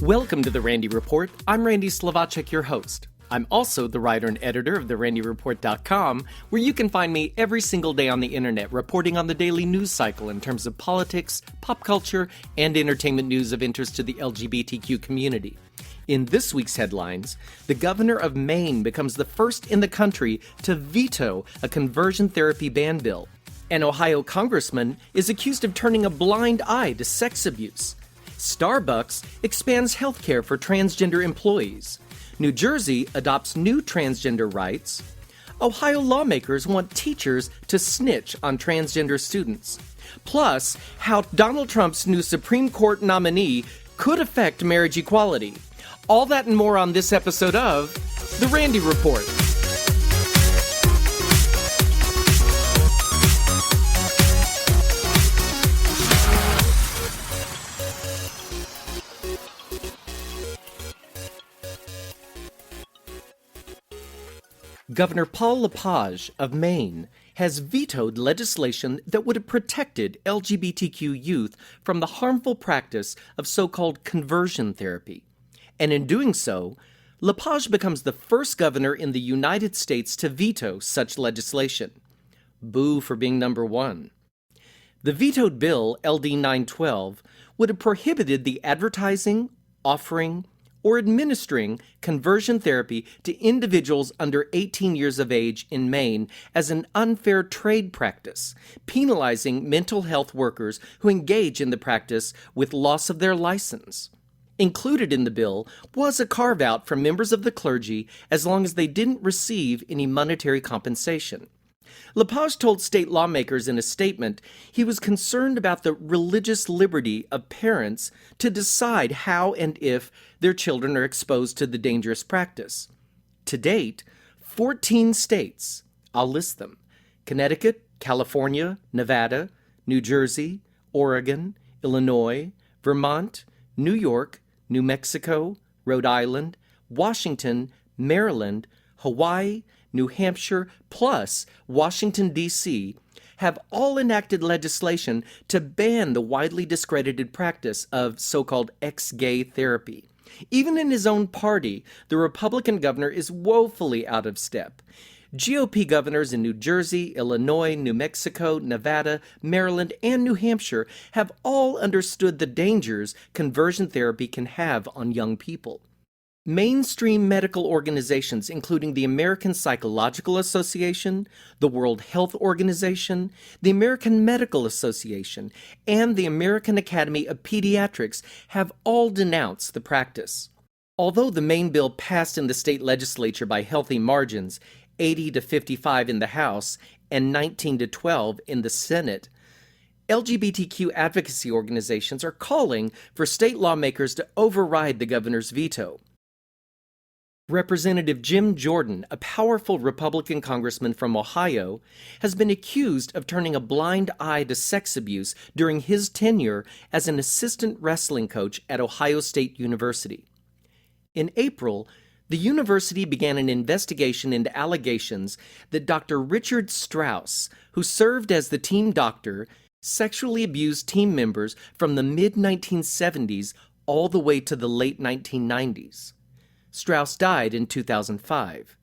Welcome to The Randy Report. I'm Randy Slavacek, your host. I'm also the writer and editor of therandyreport.com, where you can find me every single day on the internet reporting on the daily news cycle in terms of politics, pop culture, and entertainment news of interest to the LGBTQ community. In this week's headlines, the governor of Maine becomes the first in the country to veto a conversion therapy ban bill. An Ohio congressman is accused of turning a blind eye to sex abuse. Starbucks expands health care for transgender employees. New Jersey adopts new transgender rights. Ohio lawmakers want teachers to snitch on transgender students. Plus, how Donald Trump's new Supreme Court nominee could affect marriage equality. All that and more on this episode of The Randy Report. Governor Paul LePage of Maine has vetoed legislation that would have protected LGBTQ youth from the harmful practice of so-called conversion therapy. And in doing so, LePage becomes the first governor in the United States to veto such legislation. Boo for being number one. The vetoed bill, LD 912, would have prohibited the advertising, offering, or administering conversion therapy to individuals under 18 years of age in Maine as an unfair trade practice, penalizing mental health workers who engage in the practice with loss of their license. Included in the bill was a carve-out for members of the clergy as long as they didn't receive any monetary compensation. LePage told state lawmakers in a statement he was concerned about the religious liberty of parents to decide how and if their children are exposed to the dangerous practice. To date, 14 states, I'll list them: Connecticut, California, Nevada, New Jersey, Oregon, Illinois, Vermont, New York, New Mexico, Rhode Island, Washington, Maryland, Hawaii, New Hampshire, plus Washington, D.C., have all enacted legislation to ban the widely discredited practice of so-called ex-gay therapy. Even in his own party, the Republican governor is woefully out of step. GOP governors in New Jersey, Illinois, New Mexico, Nevada, Maryland, and New Hampshire have all understood the dangers conversion therapy can have on young people. Mainstream medical organizations, including the American Psychological Association, the World Health Organization, the American Medical Association, and the American Academy of Pediatrics, have all denounced the practice. Although the Maine bill passed in the state legislature by healthy margins, 80 to 55 in the House and 19 to 12 in the Senate, LGBTQ advocacy organizations are calling for state lawmakers to override the governor's veto. Representative Jim Jordan, a powerful Republican congressman from Ohio, has been accused of turning a blind eye to sex abuse during his tenure as an assistant wrestling coach at Ohio State University. In April, the university began an investigation into allegations that Dr. Richard Strauss, who served as the team doctor, sexually abused team members from the mid-1970s all the way to the late 1990s. Strauss died in 2005.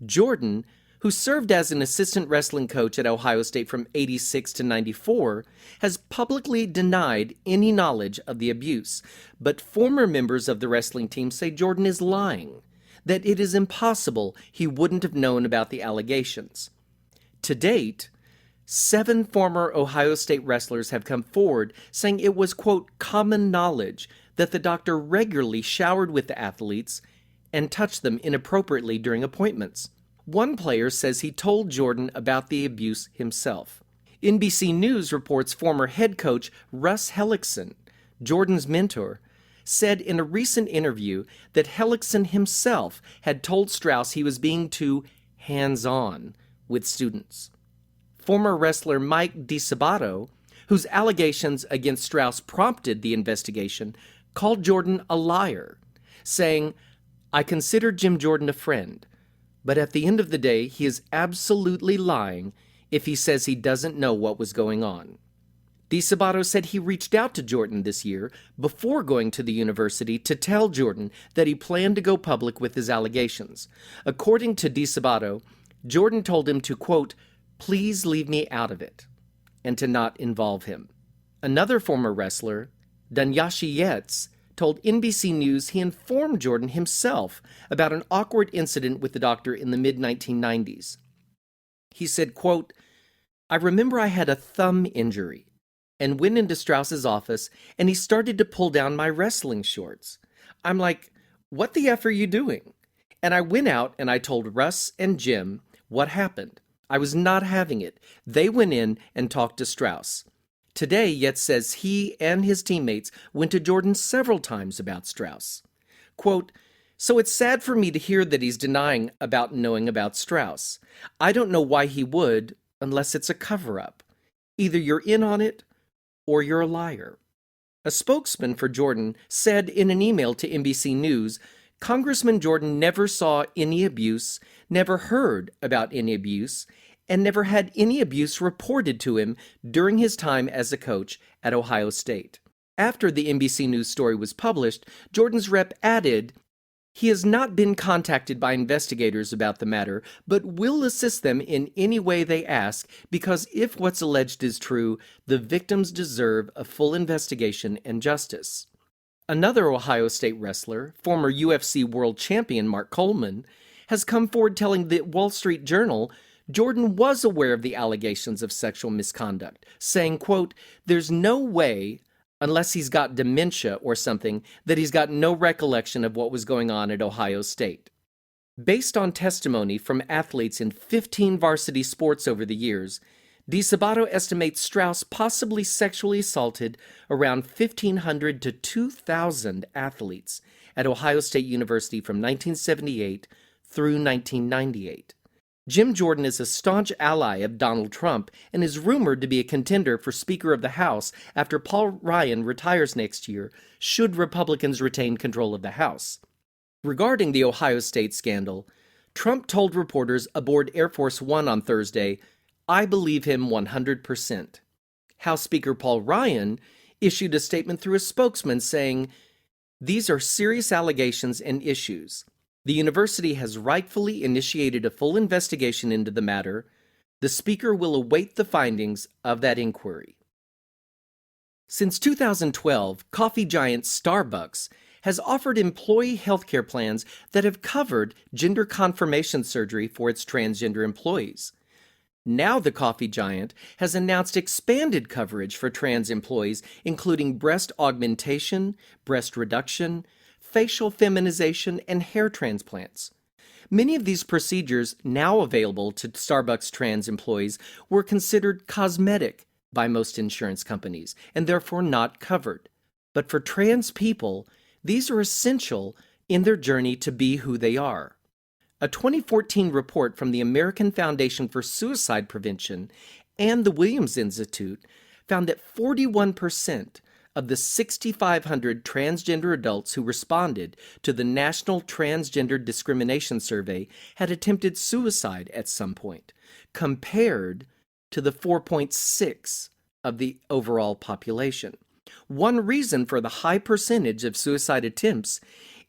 Jordan, who served as an assistant wrestling coach at Ohio State from 86 to 94, has publicly denied any knowledge of the abuse, but former members of the wrestling team say Jordan is lying, that it is impossible he wouldn't have known about the allegations. To date, 7 former Ohio State wrestlers have come forward saying it was, quote, common knowledge that the doctor regularly showered with the athletes and touched them inappropriately during appointments. One player says he told Jordan about the abuse himself. NBC News reports former head coach Russ Hellickson, Jordan's mentor, said in a recent interview that Hellickson himself had told Strauss he was being too hands-on with students. Former wrestler Mike DiSabato, whose allegations against Strauss prompted the investigation, called Jordan a liar, saying, "I consider Jim Jordan a friend, but at the end of the day, he is absolutely lying if he says he doesn't know what was going on." DeSabato said he reached out to Jordan this year before going to the university to tell Jordan that he planned to go public with his allegations. According to DeSabato, Jordan told him to, quote, "Please leave me out of it," and to not involve him. Another former wrestler, Danyashi Yates, told NBC News he informed Jordan himself about an awkward incident with the doctor in the mid-1990s. He said, quote, "I remember I had a thumb injury and went into Strauss's office, and he started to pull down my wrestling shorts. I'm like, what the F are you doing? And I went out and I told Russ and Jim what happened. I was not having it. They went in and talked to Strauss." Today, Yates says he and his teammates went to Jordan several times about Strauss. Quote, "So it's sad for me to hear that he's denying about knowing about Strauss. I don't know why he would, unless it's a cover-up. Either you're in on it, or you're a liar." A spokesman for Jordan said in an email to NBC News, Congressman Jordan never saw any abuse, never heard about any abuse, and never had any abuse reported to him during his time as a coach at Ohio State. After the NBC News story was published, Jordan's rep added, he has not been contacted by investigators about the matter, but will assist them in any way they ask, because if what's alleged is true, the victims deserve a full investigation and justice. Another Ohio State wrestler, former UFC world champion Mark Coleman, has come forward telling the Wall Street Journal Jordan was aware of the allegations of sexual misconduct, saying, quote, "There's no way, unless he's got dementia or something, that he's got no recollection of what was going on at Ohio State." Based on testimony from athletes in 15 varsity sports over the years, DeSabato estimates Strauss possibly sexually assaulted around 1,500 to 2,000 athletes at Ohio State University from 1978 through 1998. Jim Jordan is a staunch ally of Donald Trump and is rumored to be a contender for Speaker of the House after Paul Ryan retires next year, should Republicans retain control of the House. Regarding the Ohio State scandal, Trump told reporters aboard Air Force One on Thursday, "I believe him 100%. House Speaker Paul Ryan issued a statement through a spokesman saying, "These are serious allegations and issues. The university has rightfully initiated a full investigation into the matter. The Speaker will await the findings of that inquiry." Since 2012, coffee giant Starbucks has offered employee healthcare plans that have covered gender confirmation surgery for its transgender employees. Now the coffee giant has announced expanded coverage for trans employees, including breast augmentation, breast reduction, facial feminization, and hair transplants. Many of these procedures, now available to Starbucks trans employees, were considered cosmetic by most insurance companies and therefore not covered. But for trans people, these are essential in their journey to be who they are. A 2014 report from the American Foundation for Suicide Prevention and the Williams Institute found that 41% of the 6,500 transgender adults who responded to the National Transgender Discrimination Survey had attempted suicide at some point, compared to the 4.6 of the overall population. One reason for the high percentage of suicide attempts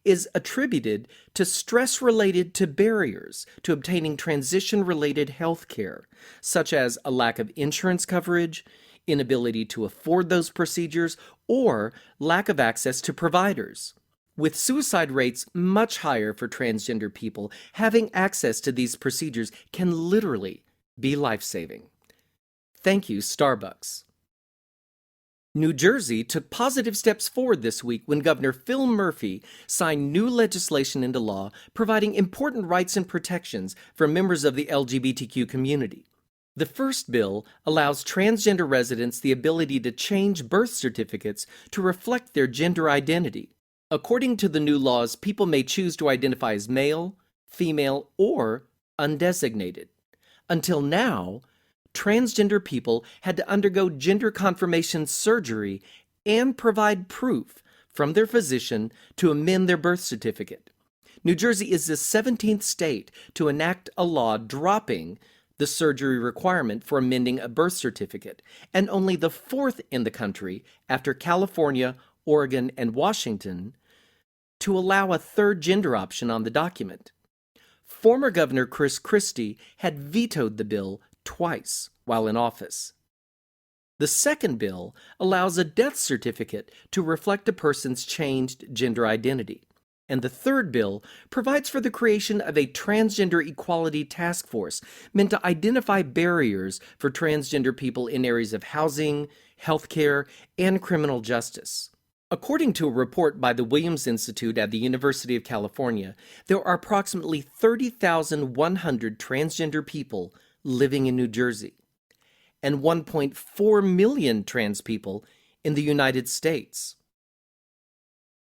is attributed to stress related to barriers to obtaining transition-related health care, such as a lack of insurance coverage, inability to afford those procedures, or lack of access to providers. With suicide rates much higher for transgender people, having access to these procedures can literally be life-saving. Thank you, Starbucks. New Jersey took positive steps forward this week when Governor Phil Murphy signed new legislation into law providing important rights and protections for members of the LGBTQ community. The first bill allows transgender residents the ability to change birth certificates to reflect their gender identity. According to the new laws, people may choose to identify as male, female, or undesignated. Until now, transgender people had to undergo gender confirmation surgery and provide proof from their physician to amend their birth certificate. New Jersey is the 17th state to enact a law dropping the surgery requirement for amending a birth certificate, and only the fourth in the country, after California, Oregon, and Washington, to allow a third gender option on the document. Former Governor Chris Christie had vetoed the bill twice while in office. The second bill allows a death certificate to reflect a person's changed gender identity. And the third bill provides for the creation of a transgender equality task force meant to identify barriers for transgender people in areas of housing, healthcare, and criminal justice. According to a report by the Williams Institute at the University of California, there are approximately 30,100 transgender people living in New Jersey, and 1.4 million trans people in the United States.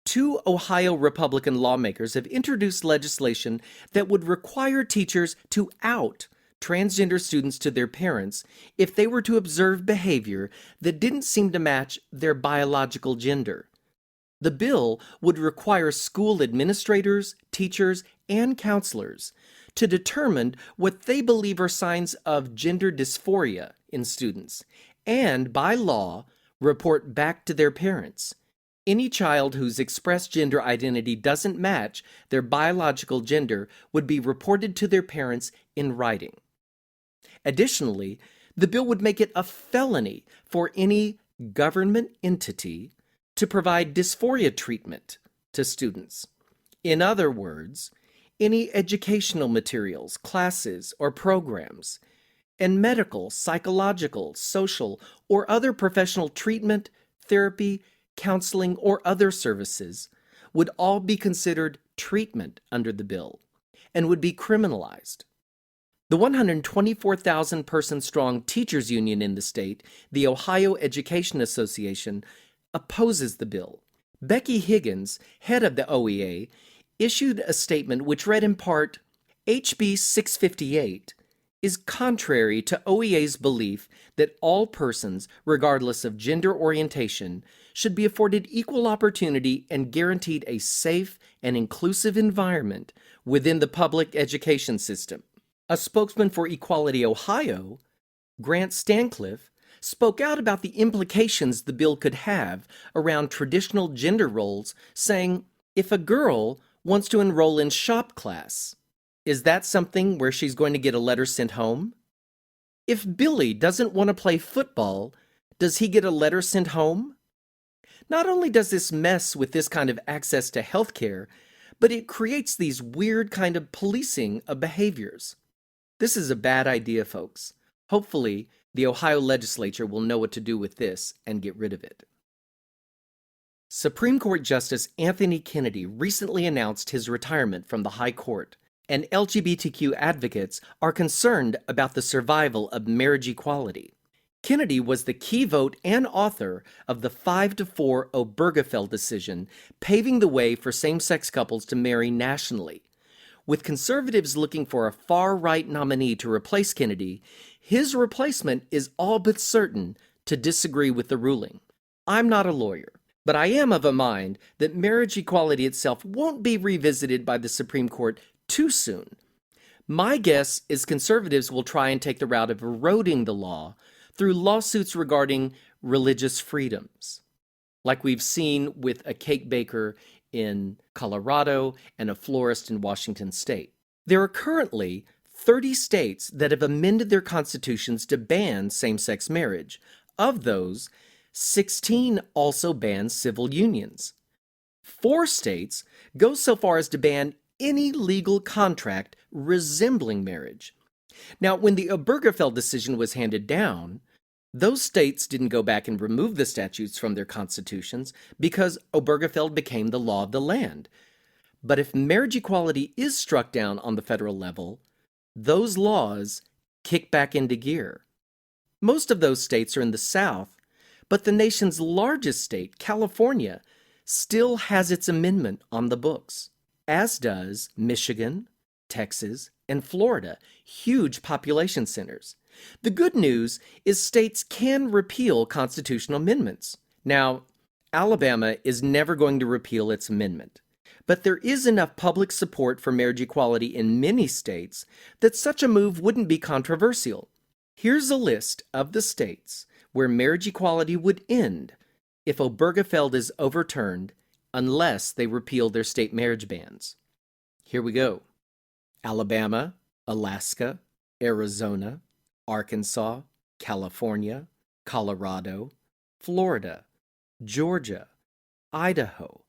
2 Ohio Republican lawmakers have introduced legislation that would require teachers to out transgender students to their parents if they were to observe behavior that didn't seem to match their biological gender. The bill would require school administrators, teachers, and counselors to determine what they believe are signs of gender dysphoria in students, and by law, report back to their parents. Any child whose expressed gender identity doesn't match their biological gender would be reported to their parents in writing. Additionally, the bill would make it a felony for any government entity to provide dysphoria treatment to students. In other words, any educational materials, classes, or programs, and medical, psychological, social, or other professional treatment, therapy, counseling, or other services would all be considered treatment under the bill and would be criminalized. The 124,000-person-strong teachers union in the state, the Ohio Education Association, opposes the bill. Becky Higgins, head of the OEA, issued a statement which read in part, HB 658 is contrary to OEA's belief that all persons, regardless of gender orientation, should be afforded equal opportunity and guaranteed a safe and inclusive environment within the public education system. A spokesman for Equality Ohio, Grant Stancliffe, spoke out about the implications the bill could have around traditional gender roles, saying, if a girl wants to enroll in shop class, is that something where she's going to get a letter sent home? If Billy doesn't want to play football, does he get a letter sent home? Not only does this mess with this kind of access to health care, but it creates these weird kind of policing of behaviors. This is a bad idea, folks. Hopefully, the Ohio legislature will know what to do with this and get rid of it. Supreme Court Justice Anthony Kennedy recently announced his retirement from the High Court, and LGBTQ advocates are concerned about the survival of marriage equality. Kennedy was the key vote and author of the 5-4 Obergefell decision, paving the way for same-sex couples to marry nationally. With conservatives looking for a far-right nominee to replace Kennedy, his replacement is all but certain to disagree with the ruling. I'm not a lawyer, but I am of a mind that marriage equality itself won't be revisited by the Supreme Court too soon. My guess is conservatives will try and take the route of eroding the law through lawsuits regarding religious freedoms, like we've seen with a cake baker in Colorado and a florist in Washington state. There are currently 30 states that have amended their constitutions to ban same-sex marriage. Of those, 16 also ban civil unions. 4 states go so far as to ban any legal contract resembling marriage. Now, when the Obergefell decision was handed down, those states didn't go back and remove the statutes from their constitutions because Obergefell became the law of the land. But if marriage equality is struck down on the federal level, those laws kick back into gear. Most of those states are in the South, but the nation's largest state, California, still has its amendment on the books, as does Michigan, Texas, and Florida, huge population centers. The good news is states can repeal constitutional amendments. Now, Alabama is never going to repeal its amendment, But there is enough public support for marriage equality in many states that such a move wouldn't be controversial. Here's a list of the states where marriage equality would end if Obergefell is overturned unless they repeal their state marriage bans. Here we go. Alabama, Alaska, Arizona, Arkansas, California, Colorado, Florida, Georgia, Idaho,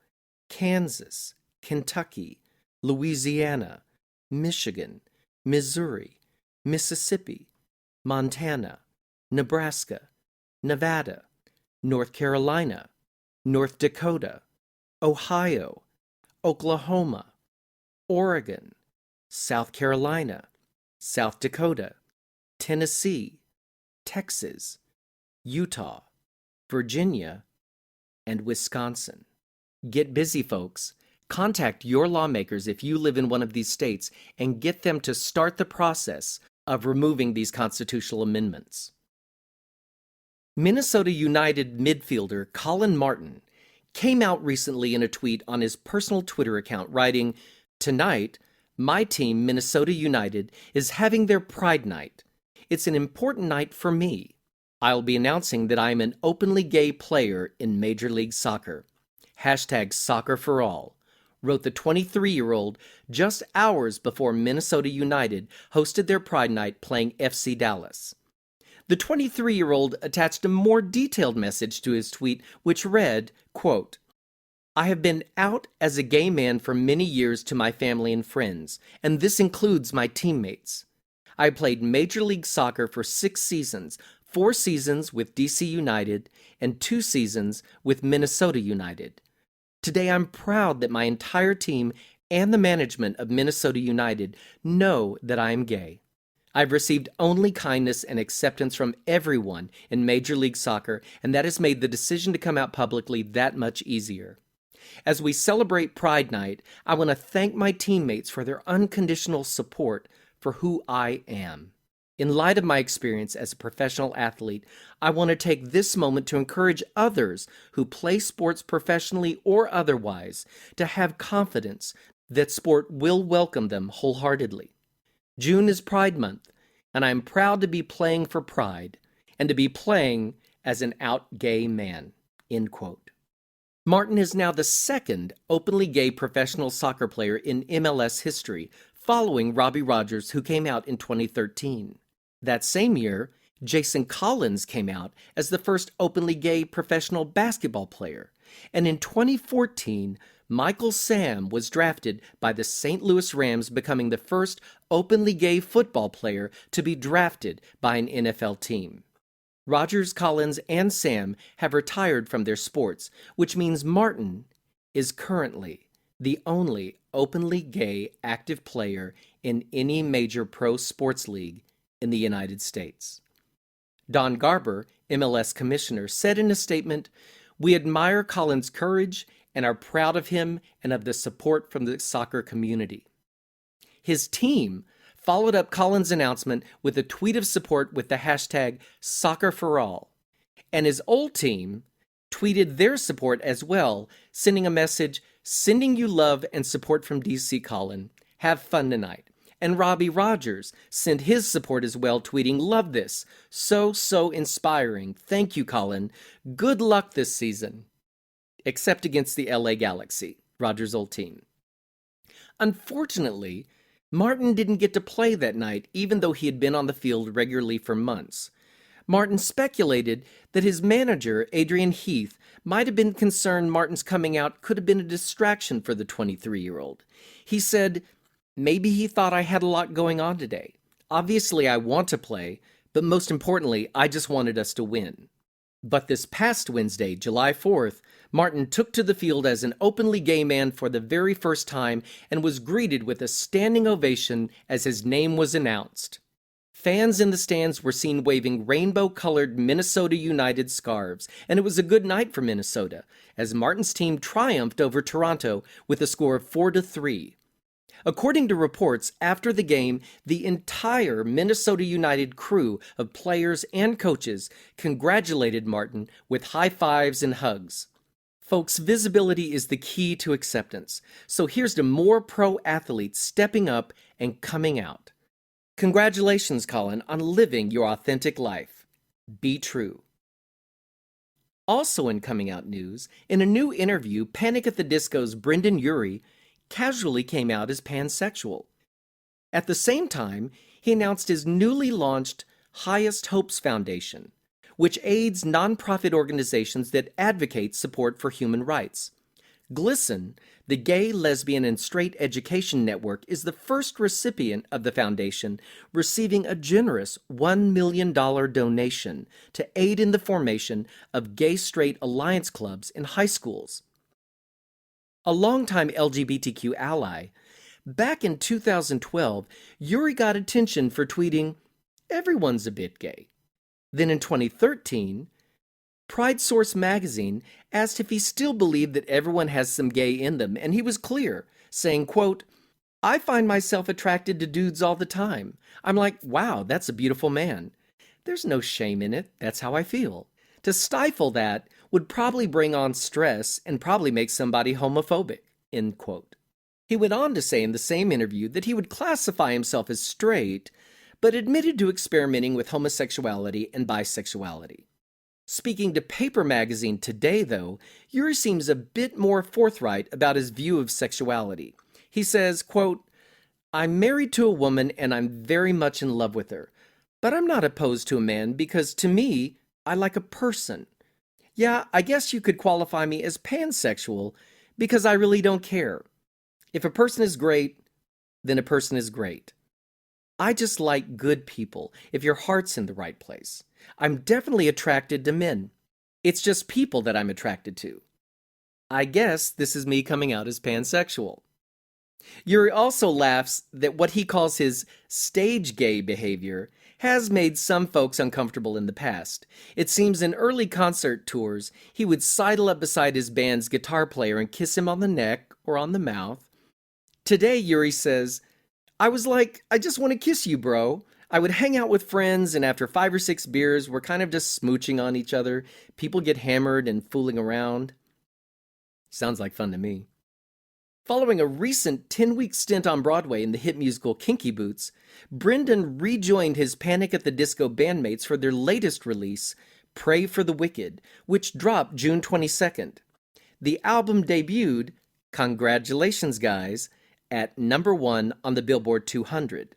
Kansas, Kentucky, Louisiana, Michigan, Missouri, Mississippi, Montana, Nebraska, Nevada, North Carolina, North Dakota, Ohio, Oklahoma, Oregon, South Carolina, South Dakota, Tennessee, Texas, Utah, Virginia, and Wisconsin. Get busy, folks. Contact your lawmakers if you live in one of these states and get them to start the process of removing these constitutional amendments. Minnesota United midfielder Collin Martin came out recently in a tweet on his personal Twitter account writing, "Tonight, my team, Minnesota United, is having their Pride Night. It's an important night for me. I'll be announcing that I am an openly gay player in Major League Soccer. #SoccerForAll," wrote the 23-year-old just hours before Minnesota United hosted their Pride Night playing FC Dallas. The 23-year-old attached a more detailed message to his tweet, which read, quote, "I have been out as a gay man for many years to my family and friends, and this includes my teammates. I played Major League Soccer for 6 seasons, 4 seasons with DC United, and 2 seasons with Minnesota United. Today I'm proud that my entire team and the management of Minnesota United know that I am gay. I've received only kindness and acceptance from everyone in Major League Soccer, and that has made the decision to come out publicly that much easier. As we celebrate Pride Night, I want to thank my teammates for their unconditional support for who I am. In light of my experience as a professional athlete, I want to take this moment to encourage others who play sports professionally or otherwise to have confidence that sport will welcome them wholeheartedly. June is Pride Month, and I am proud to be playing for Pride and to be playing as an out gay man." End quote. Martin is now the second openly gay professional soccer player in MLS history, following Robbie Rogers, who came out in 2013. That same year, Jason Collins came out as the first openly gay professional basketball player. And in 2014, Michael Sam was drafted by the St. Louis Rams, becoming the first openly gay football player to be drafted by an NFL team. Rogers, Collins, and Sam have retired from their sports, which means Martin is currently the only openly gay active player in any major pro sports league in the United States. Don Garber, MLS commissioner, said in a statement, "We admire Collins' courage and are proud of him and of the support from the soccer community." His team followed up Collins' announcement with a tweet of support with the hashtag #SoccerForAll, and his old team tweeted their support as well, sending a message, "Sending you love and support from DC, Collin. Have fun tonight." And Robbie Rogers sent his support as well, tweeting, "Love this. So inspiring. Thank you, Collin. Good luck this season." Except against the LA Galaxy, Rogers' old team. Unfortunately, Martin didn't get to play that night, even though he had been on the field regularly for months. Martin speculated that his manager, Adrian Heath, might have been concerned Martin's coming out could have been a distraction for the 23-year-old. He said, "Maybe he thought I had a lot going on today. Obviously, I want to play, but most importantly, I just wanted us to win." But this past Wednesday, July 4th, Martin took to the field as an openly gay man for the very first time and was greeted with a standing ovation as his name was announced. Fans in the stands were seen waving rainbow-colored Minnesota United scarves, and it was a good night for Minnesota, as Martin's team triumphed over Toronto with a score of 4-3. According to reports, after the game, the entire Minnesota United crew of players and coaches congratulated Martin with high fives and hugs. Folks, visibility is the key to acceptance. So here's to more pro athletes stepping up and coming out. Congratulations, Collin, on living your authentic life. Be true. Also in coming out news, in a new interview, Panic at the Disco's Brendon Urie casually came out as pansexual. At the same time, he announced his newly launched Highest Hopes Foundation, which aids nonprofit organizations that advocate support for human rights. GLSEN, the Gay, Lesbian, and Straight Education Network, is the first recipient of the foundation, receiving a generous $1 million donation to aid in the formation of gay-straight alliance clubs in high schools. A longtime LGBTQ ally, back in 2012, Urie got attention for tweeting, "Everyone's a bit gay." Then in 2013, Pride Source magazine asked if he still believed that everyone has some gay in them, and he was clear, saying, quote, "I find myself attracted to dudes all the time. I'm like, wow, that's a beautiful man. There's no shame in it. That's how I feel." To stifle that would probably bring on stress and probably make somebody homophobic, end quote. He went on to say in the same interview that he would classify himself as straight, but admitted to experimenting with homosexuality and bisexuality. Speaking to Paper Magazine today, though, Urie seems a bit more forthright about his view of sexuality. He says, quote, "I'm married to a woman and I'm very much in love with her, but I'm not opposed to a man because to me, I like a person. Yeah, I guess you could qualify me as pansexual because I really don't care. If a person is great, then a person is great. I just like good people if your heart's in the right place. I'm definitely attracted to men. It's just people that I'm attracted to. I guess this is me coming out as pansexual." Urie also laughs that what he calls his stage gay behavior has made some folks uncomfortable in the past. It seems in early concert tours, he would sidle up beside his band's guitar player and kiss him on the neck or on the mouth. Today, Urie says, "I was like, I just want to kiss you, bro. I would hang out with friends, and after 5 or 6 beers, we're kind of just smooching on each other. People get hammered and fooling around." Sounds like fun to me. Following a recent 10-week stint on Broadway in the hit musical Kinky Boots, Brendon rejoined his Panic at the Disco bandmates for their latest release, Pray for the Wicked, which dropped June 22nd. The album debuted, congratulations guys, at #1 on the Billboard 200.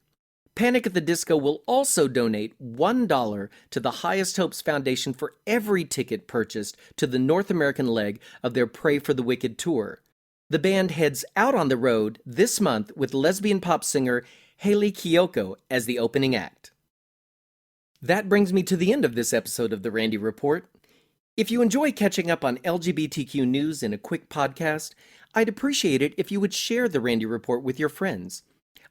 Panic at the Disco will also donate $1 to the Highest Hopes Foundation for every ticket purchased to the North American leg of their Pray for the Wicked tour. The band heads out on the road this month with lesbian pop singer Hayley Kiyoko as the opening act. That brings me to the end of this episode of The Randy Report. If you enjoy catching up on LGBTQ news in a quick podcast, I'd appreciate it if you would share The Randy Report with your friends.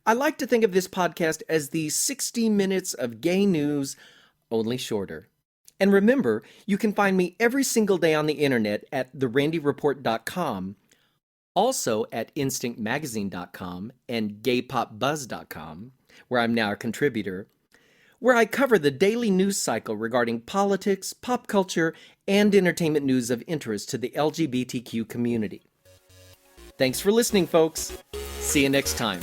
I like to think of this podcast as the 60 minutes of gay news, only shorter. And remember, you can find me every single day on the internet at therandyreport.com, also at instinctmagazine.com and gaypopbuzz.com, where I'm now a contributor, where I cover the daily news cycle regarding politics, pop culture, and entertainment news of interest to the LGBTQ community. Thanks for listening, folks. See you next time.